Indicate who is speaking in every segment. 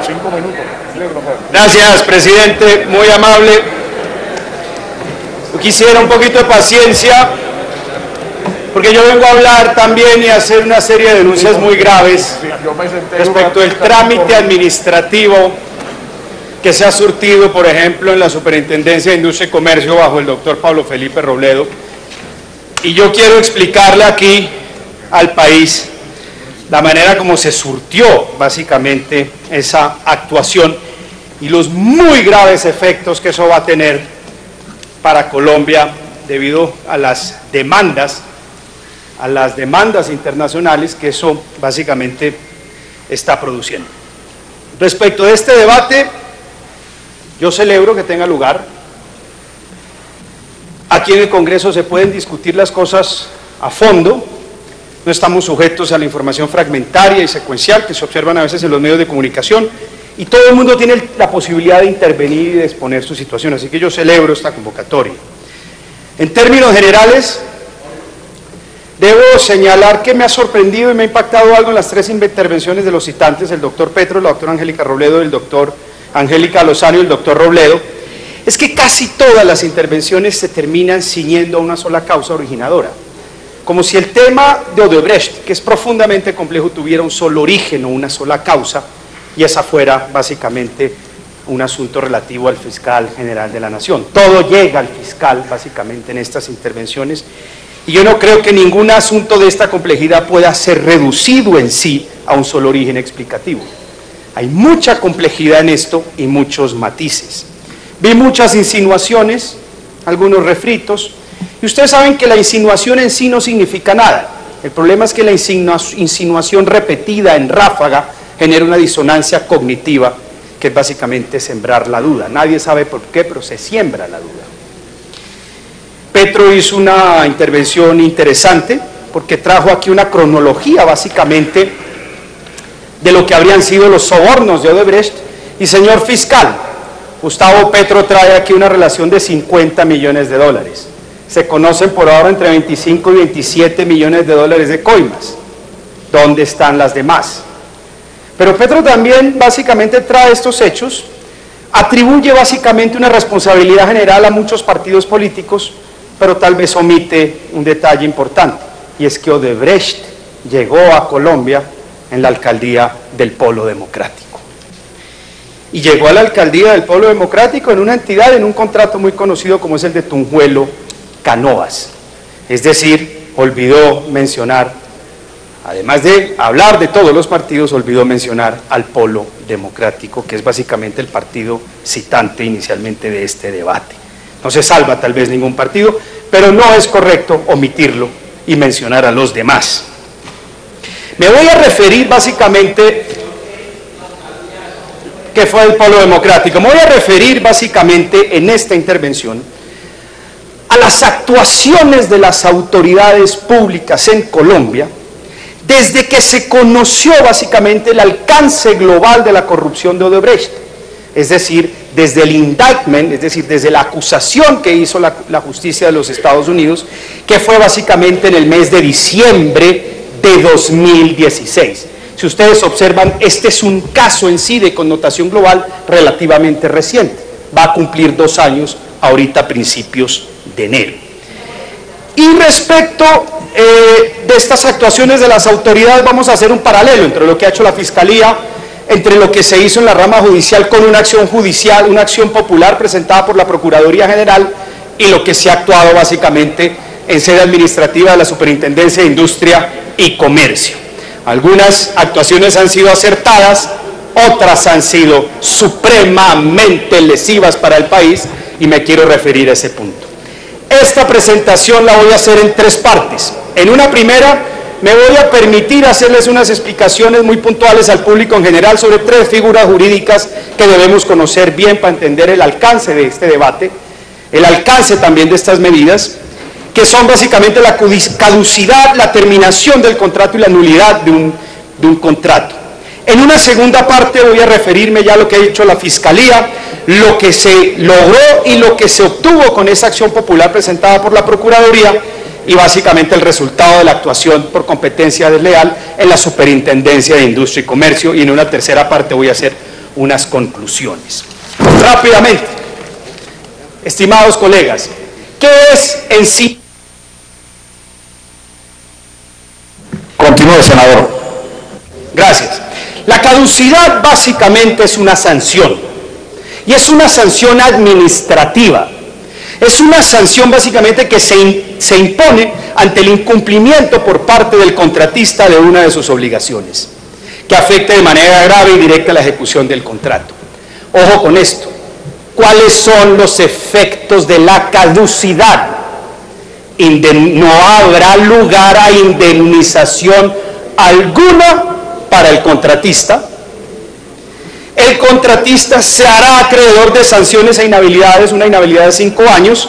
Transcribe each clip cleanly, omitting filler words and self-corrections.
Speaker 1: 5 minutos.
Speaker 2: Gracias, presidente, muy amable. Yo quisiera un poquito de paciencia, porque yo vengo a hablar también y a hacer una serie de denuncias muy graves respecto del trámite administrativo que se ha surtido, por ejemplo, en la Superintendencia de Industria y Comercio bajo el doctor Pablo Felipe Robledo. Y yo quiero explicarle aquí al país la manera como se surtió básicamente esa actuación y los muy graves efectos que eso va a tener para Colombia debido a las demandas internacionales que eso básicamente está produciendo. Respecto de este debate, yo celebro que tenga lugar. Aquí en el Congreso se pueden discutir las cosas a fondo, no estamos sujetos a la información fragmentaria y secuencial que se observan a veces en los medios de comunicación, y todo el mundo tiene la posibilidad de intervenir y de exponer su situación, así que yo celebro esta convocatoria. En términos generales, debo señalar que me ha sorprendido y me ha impactado algo en las tres intervenciones de los citantes, el doctor Petro, la doctora Angélica Robledo, el doctor Angélica Lozano y el doctor Robledo, es que casi todas las intervenciones se terminan ciñendo a una sola causa originadora, como si el tema de Odebrecht, que es profundamente complejo, tuviera un solo origen o una sola causa, y esa fuera básicamente un asunto relativo al fiscal general de la Nación. Todo llega al fiscal básicamente en estas intervenciones, y yo no creo que ningún asunto de esta complejidad pueda ser reducido en sí a un solo origen explicativo. Hay mucha complejidad en esto y muchos matices. Vi muchas insinuaciones, algunos refritos, y ustedes saben que la insinuación en sí no significa nada. El problema es que la insinuación repetida en ráfaga genera una disonancia cognitiva, que es básicamente sembrar la duda. Nadie sabe por qué, pero se siembra la duda. Petro hizo una intervención interesante, porque trajo aquí una cronología básicamente de lo que habrían sido los sobornos de Odebrecht. Y señor fiscal, Gustavo Petro trae aquí una relación de 50 millones de dólares. Se conocen por ahora entre 25 y 27 millones de dólares de coimas. ¿Dónde están las demás? Pero Petro también básicamente trae estos hechos, atribuye básicamente una responsabilidad general a muchos partidos políticos, pero tal vez omite un detalle importante, y es que Odebrecht llegó a Colombia en la alcaldía del Polo Democrático. Y llegó a la alcaldía del Polo Democrático en una entidad, en un contrato muy conocido como es el de Tunjuelo Canoas. Es decir, olvidó mencionar, además de hablar de todos los partidos, olvidó mencionar al Polo Democrático, que es básicamente el partido citante inicialmente de este debate. No se salva tal vez ningún partido, pero no es correcto omitirlo y mencionar a los demás. Me voy a referir básicamente, ¿qué fue el Polo Democrático? Me voy a referir básicamente en esta intervención a las actuaciones de las autoridades públicas en Colombia desde que se conoció básicamente el alcance global de la corrupción de Odebrecht, es decir, desde el indictment, es decir, desde la acusación que hizo la justicia de los Estados Unidos, que fue básicamente en el mes de diciembre de 2016. Si ustedes observan, este es un caso en sí de connotación global relativamente reciente, va a cumplir 2 años ahorita a principios de enero. Y respecto de estas actuaciones de las autoridades, vamos a hacer un paralelo entre lo que ha hecho la Fiscalía, entre lo que se hizo en la rama judicial con una acción judicial, una acción popular presentada por la Procuraduría General, y lo que se ha actuado básicamente en sede administrativa de la Superintendencia de Industria y Comercio. Algunas actuaciones han sido acertadas, otras han sido supremamente lesivas para el país, y me quiero referir a ese punto. Esta presentación la voy a hacer en 3 partes. En una primera, me voy a permitir hacerles unas explicaciones muy puntuales al público en general sobre 3 figuras jurídicas que debemos conocer bien para entender el alcance de este debate, el alcance también de estas medidas, que son básicamente la caducidad, la terminación del contrato y la nulidad de un contrato. En una segunda parte voy a referirme ya a lo que ha dicho la Fiscalía, lo que se logró y lo que se obtuvo con esa acción popular presentada por la Procuraduría, y básicamente el resultado de la actuación por competencia desleal en la Superintendencia de Industria y Comercio, y en una tercera parte voy a hacer unas conclusiones. Rápidamente, estimados colegas, ¿qué es en sí?
Speaker 1: Continúe, senador.
Speaker 2: Gracias. La caducidad básicamente es una sanción, y es una sanción administrativa. Es una sanción básicamente que se impone ante el incumplimiento por parte del contratista de una de sus obligaciones, que afecte de manera grave y directa la ejecución del contrato. Ojo con esto. ¿Cuáles son los efectos de la caducidad? No habrá lugar a indemnización alguna para el contratista. El contratista se hará acreedor de sanciones e inhabilidades, una inhabilidad de 5 años,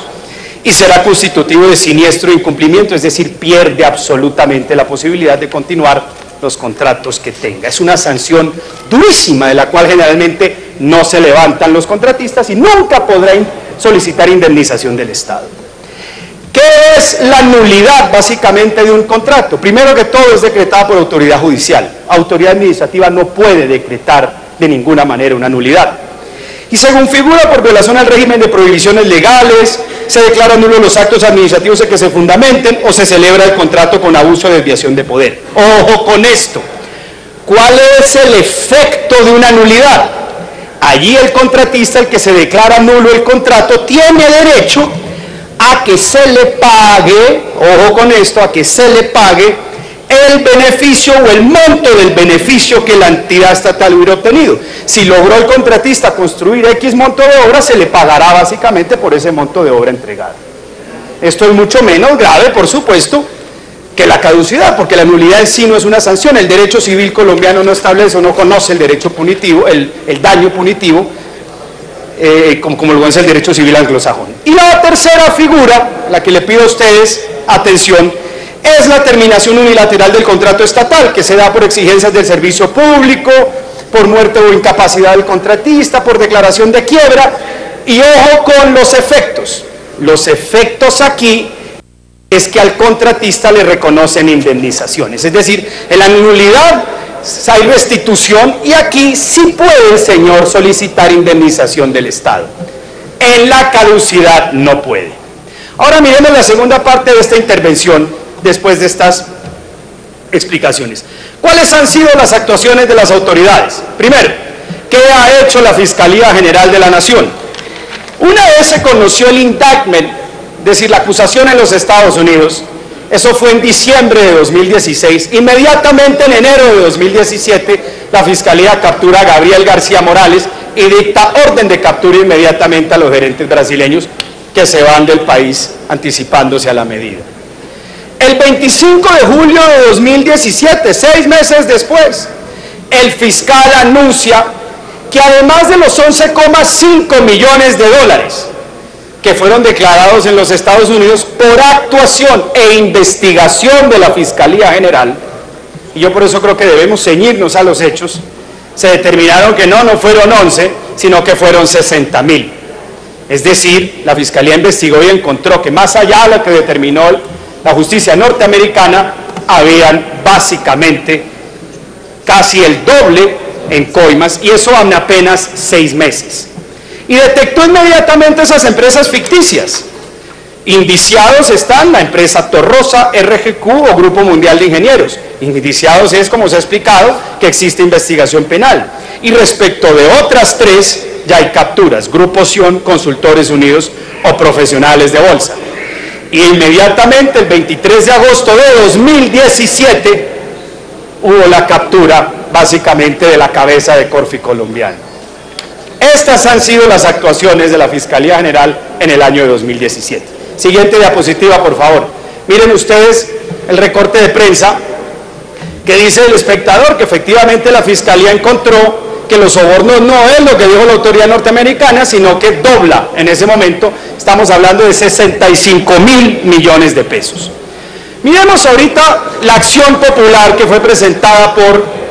Speaker 2: y será constitutivo de siniestro e incumplimiento, es decir, pierde absolutamente la posibilidad de continuar los contratos que tenga. Es una sanción durísima, de la cual generalmente no se levantan los contratistas y nunca podrán solicitar indemnización del Estado. ¿Qué es la nulidad básicamente de un contrato? Primero que todo, es decretada por autoridad judicial. Autoridad administrativa no puede decretar de ninguna manera una nulidad. Y según figura, por violación al régimen de prohibiciones legales, se declaran nulos los actos administrativos en que se fundamenten o se celebra el contrato con abuso o desviación de poder. Ojo con esto. ¿Cuál es el efecto de una nulidad? Allí el contratista, el que se declara nulo el contrato, tiene derecho a que se le pague, ojo con esto, a que se le pague el beneficio o el monto del beneficio que la entidad estatal hubiera obtenido. Si logró el contratista construir X monto de obra, se le pagará básicamente por ese monto de obra entregado. Esto es mucho menos grave, por supuesto, que la caducidad, porque la nulidad en sí no es una sanción. El derecho civil colombiano no establece o no conoce el derecho punitivo, el daño punitivo, como lo es el derecho civil anglosajón. Y la tercera figura, la que le pido a ustedes atención, es la terminación unilateral del contrato estatal, que se da por exigencias del servicio público, por muerte o incapacidad del contratista, por declaración de quiebra. Y ojo con los efectos. Los efectos aquí es que al contratista le reconocen indemnizaciones. Es decir, en la nulidad hay restitución y aquí sí puede el señor solicitar indemnización del Estado. En la caducidad no puede. Ahora miremos la segunda parte de esta intervención después de estas explicaciones. ¿Cuáles han sido las actuaciones de las autoridades? Primero, ¿qué ha hecho la Fiscalía General de la Nación? Una vez se conoció el indictment, es decir, la acusación en los Estados Unidos, eso fue en diciembre de 2016, inmediatamente en enero de 2017, la Fiscalía captura a Gabriel García Morales y dicta orden de captura inmediatamente a los gerentes brasileños que se van del país anticipándose a la medida. El 25 de julio de 2017, 6 meses después, el fiscal anuncia que además de los 11,5 millones de dólares que fueron declarados en los Estados Unidos por actuación e investigación de la Fiscalía General, y yo por eso creo que debemos ceñirnos a los hechos, se determinaron que no fueron 11, sino que fueron 60.000. Es decir, la Fiscalía investigó y encontró que más allá de lo que determinó la justicia norteamericana, habían básicamente casi el doble en coimas, y eso en apenas 6 meses. Y detectó inmediatamente esas empresas ficticias. Indiciados están la empresa Torrosa, RGQ o Grupo Mundial de Ingenieros. Indiciados es, como se ha explicado, que existe investigación penal. Y respecto de otras 3, ya hay capturas: Grupo Sion, Consultores Unidos o Profesionales de Bolsa. Y inmediatamente, el 23 de agosto de 2017, hubo la captura, básicamente, de la cabeza de Corfi colombiano. Estas han sido las actuaciones de la Fiscalía General en el año de 2017. Siguiente diapositiva, por favor. Miren ustedes el recorte de prensa que dice El Espectador que efectivamente la Fiscalía encontró que los sobornos no es lo que dijo la autoridad norteamericana, sino que dobla en ese momento. Estamos hablando de 65.000 millones de pesos. Miremos ahorita la acción popular que fue presentada por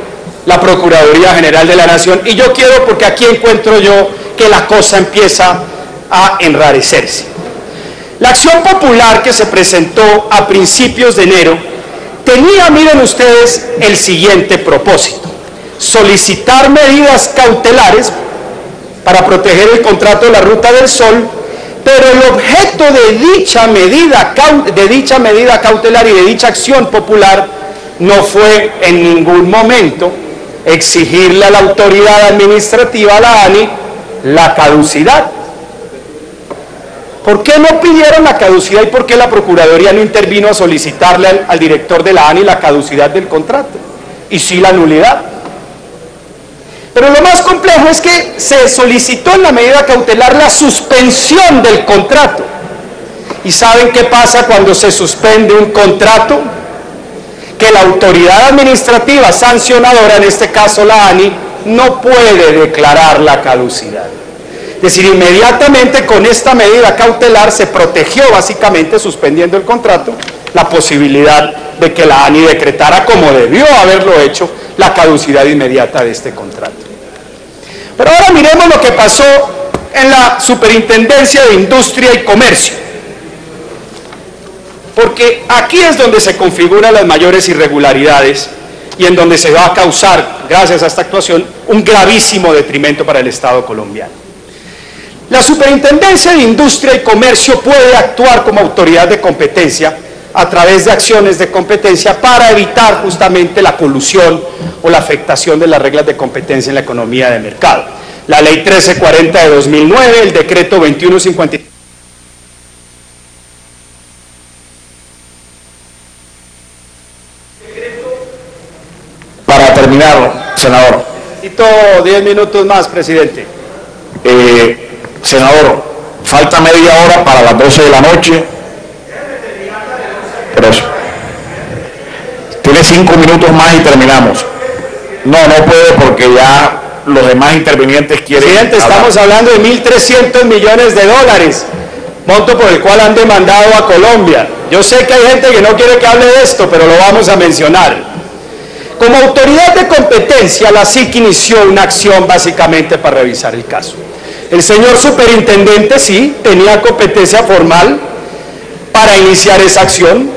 Speaker 2: la Procuraduría General de la Nación, y yo quiero, porque aquí encuentro yo que la cosa empieza a enrarecerse. La acción popular que se presentó a principios de enero tenía, miren ustedes, el siguiente propósito: solicitar medidas cautelares para proteger el contrato de la Ruta del Sol, pero el objeto de dicha medida cautelar y de dicha acción popular no fue en ningún momento exigirle a la autoridad administrativa, a la ANI, la caducidad. ¿Por qué no pidieron la caducidad y por qué la Procuraduría no intervino a solicitarle al director de la ANI la caducidad del contrato? Y sí la nulidad. Pero lo más complejo es que se solicitó en la medida cautelar la suspensión del contrato. ¿Y saben qué pasa cuando se suspende un contrato? Que la autoridad administrativa sancionadora, en este caso la ANI, no puede declarar la caducidad. Es decir, inmediatamente con esta medida cautelar se protegió, básicamente suspendiendo el contrato, la posibilidad de que la ANI decretara, como debió haberlo hecho, la caducidad inmediata de este contrato. Pero ahora miremos lo que pasó en la Superintendencia de Industria y Comercio, porque aquí es donde se configuran las mayores irregularidades y en donde se va a causar, gracias a esta actuación, un gravísimo detrimento para el Estado colombiano. La Superintendencia de Industria y Comercio puede actuar como autoridad de competencia a través de acciones de competencia para evitar justamente la colusión o la afectación de las reglas de competencia en la economía de mercado. La Ley 1340 de 2009, el Decreto 2153.
Speaker 1: Para terminar, senador.
Speaker 2: Necesito 10 minutos más, presidente.
Speaker 1: Senador, falta media hora para las 12 de la noche. Por eso. Tiene 5 minutos más y terminamos. No puede porque ya los demás intervinientes quieren...
Speaker 2: Presidente, estamos hablando de 1.300 millones de dólares, monto por el cual han demandado a Colombia. Yo sé que hay gente que no quiere que hable de esto, pero lo vamos a mencionar. Como autoridad de competencia, la SIC inició una acción básicamente para revisar el caso. El señor superintendente sí tenía competencia formal para iniciar esa acción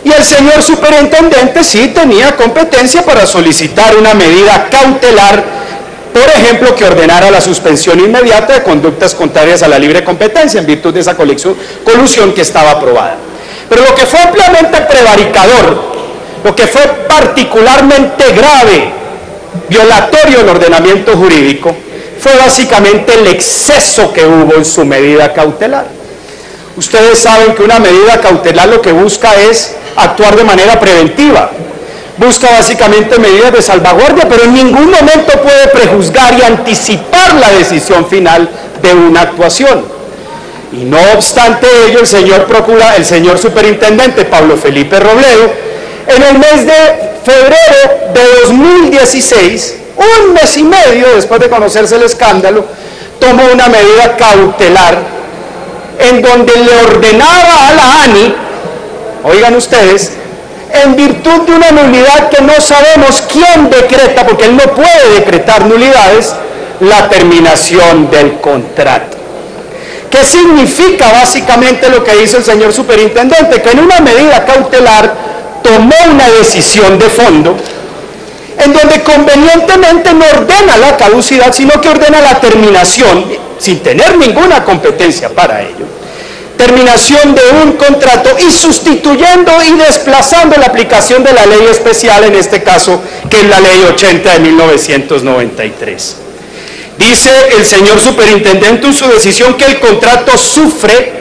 Speaker 2: y el señor superintendente sí tenía competencia para solicitar una medida cautelar, por ejemplo, que ordenara la suspensión inmediata de conductas contrarias a la libre competencia en virtud de esa colusión que estaba aprobada. Pero lo que fue ampliamente prevaricador, lo que fue particularmente grave, violatorio del ordenamiento jurídico, fue básicamente el exceso que hubo en su medida cautelar. Ustedes saben que una medida cautelar lo que busca es actuar de manera preventiva, busca básicamente medidas de salvaguardia, pero en ningún momento puede prejuzgar y anticipar la decisión final de una actuación. Y no obstante ello, el señor superintendente Pablo Felipe Robledo, en el mes de febrero de 2016, un mes y medio después de conocerse el escándalo, tomó una medida cautelar en donde le ordenaba a la ANI, oigan ustedes, en virtud de una nulidad que no sabemos quién decreta, porque él no puede decretar nulidades, la terminación del contrato. ¿Qué significa básicamente lo que hizo el señor superintendente? Que en una medida cautelar tomó una decisión de fondo en donde convenientemente no ordena la caducidad, sino que ordena la terminación, sin tener ninguna competencia para ello, terminación de un contrato y sustituyendo y desplazando la aplicación de la ley especial, en este caso, que es la ley 80 de 1993. Dice el señor superintendente en su decisión que el contrato sufre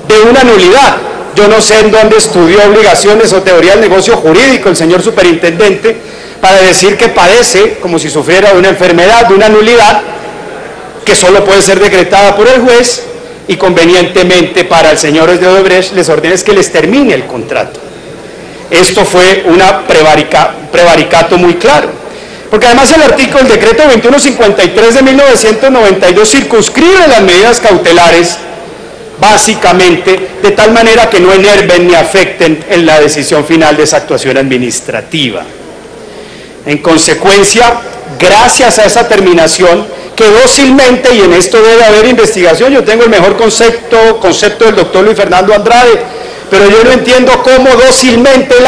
Speaker 2: de una nulidad. Yo no sé en dónde estudió obligaciones o teoría del negocio jurídico el señor superintendente para decir que padece como si sufriera de una enfermedad, de una nulidad que solo puede ser decretada por el juez y convenientemente para el señor de Odebrecht les ordena que les termine el contrato. Esto fue un prevaricato muy claro, porque además el decreto 2153 de 1992 circunscribe las medidas cautelares básicamente de tal manera que no enerven ni afecten en la decisión final de esa actuación administrativa. En consecuencia, gracias a esa terminación, que dócilmente, y en esto debe haber investigación, yo tengo el mejor concepto del doctor Luis Fernando Andrade, pero yo no entiendo cómo dócilmente él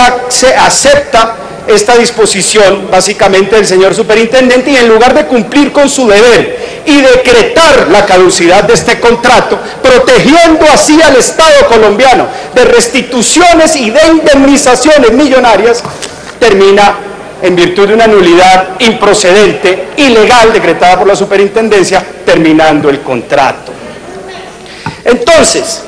Speaker 2: acepta esta disposición básicamente del señor superintendente, y en lugar de cumplir con su deber y decretar la caducidad de este contrato, protegiendo así al Estado colombiano de restituciones y de indemnizaciones millonarias, termina, en virtud de una nulidad improcedente, ilegal, decretada por la superintendencia, terminando el contrato. Entonces,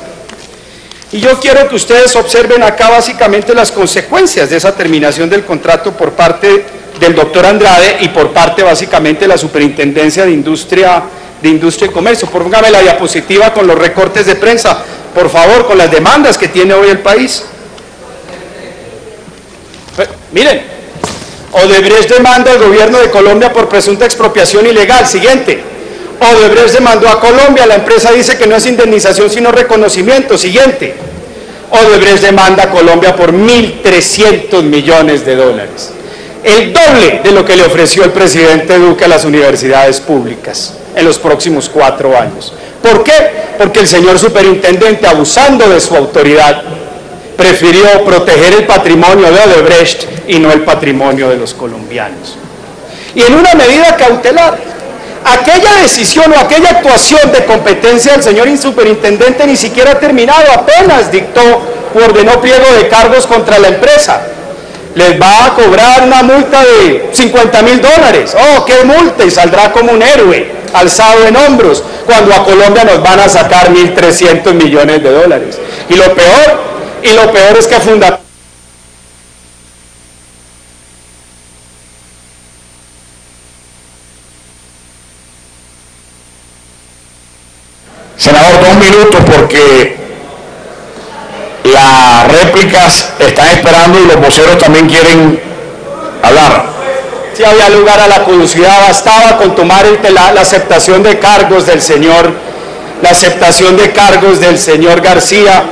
Speaker 2: y yo quiero que ustedes observen acá básicamente las consecuencias de esa terminación del contrato por parte del doctor Andrade y por parte básicamente de la Superintendencia de Industria y Comercio. Póngame la diapositiva con los recortes de prensa, por favor, con las demandas que tiene hoy el país. Miren, Odebrecht demanda al gobierno de Colombia por presunta expropiación ilegal. Siguiente. Odebrecht demandó a Colombia, la empresa dice que no es indemnización sino reconocimiento. Siguiente. Odebrecht demanda a Colombia por 1.300 millones de dólares. El doble de lo que le ofreció el presidente Duque a las universidades públicas en los próximos 4 años. ¿Por qué? Porque el señor superintendente, abusando de su autoridad, prefirió proteger el patrimonio de Odebrecht y no el patrimonio de los colombianos. Y en una medida cautelar, aquella decisión o aquella actuación de competencia del señor superintendente ni siquiera ha terminado, apenas dictó o ordenó pliego de cargos contra la empresa. Les va a cobrar una multa de $50.000. ¡Oh, qué multa! Y saldrá como un héroe, alzado en hombros, cuando a Colombia nos van a sacar 1.300 millones de dólares. Y lo peor es que
Speaker 1: Senador, 2 minutos porque las réplicas están esperando y los voceros también quieren hablar.
Speaker 2: Si había lugar a la caducidad, bastaba con tomar la aceptación de cargos del señor, García,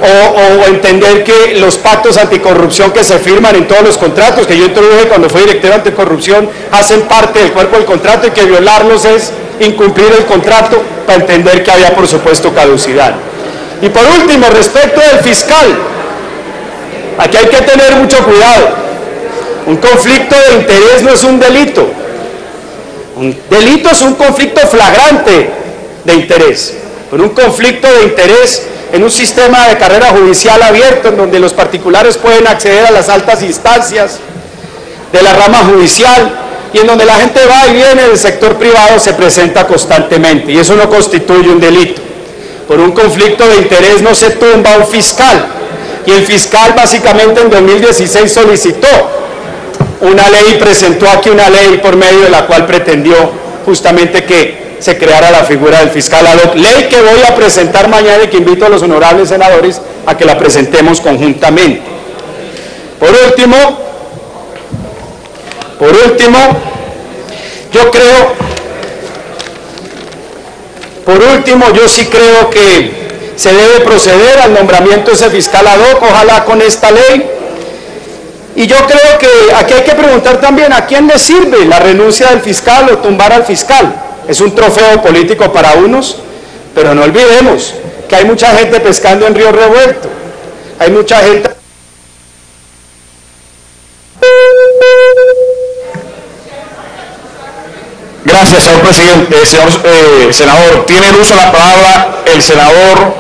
Speaker 2: o entender que los pactos anticorrupción que se firman en todos los contratos, que yo introduje cuando fui director de anticorrupción, hacen parte del cuerpo del contrato y que violarlos es incumplir el contrato, para entender que había por supuesto caducidad. Y por último, respecto del fiscal, aquí hay que tener mucho cuidado. Un conflicto de interés no es un delito. Un delito es un conflicto flagrante de interés. Pero un conflicto de interés en un sistema de carrera judicial abierto, en donde los particulares pueden acceder a las altas instancias de la rama judicial, y en donde la gente va y viene del sector privado, se presenta constantemente, y eso no constituye un delito. Por un conflicto de interés no se tumba un fiscal, y el fiscal básicamente en 2016 solicitó una ley, presentó aquí una ley por medio de la cual pretendió justamente que se creara la figura del fiscal ad hoc, ley que voy a presentar mañana y que invito a los honorables senadores a que la presentemos conjuntamente. Por último, yo sí creo que se debe proceder al nombramiento de ese fiscal ad hoc, ojalá con esta ley. Y yo creo que aquí hay que preguntar también a quién le sirve la renuncia del fiscal o tumbar al fiscal. Es un trofeo político para unos, pero no olvidemos que hay mucha gente pescando en río revuelto, hay mucha gente.
Speaker 1: Gracias, señor presidente. Senador, tiene el uso de la palabra el senador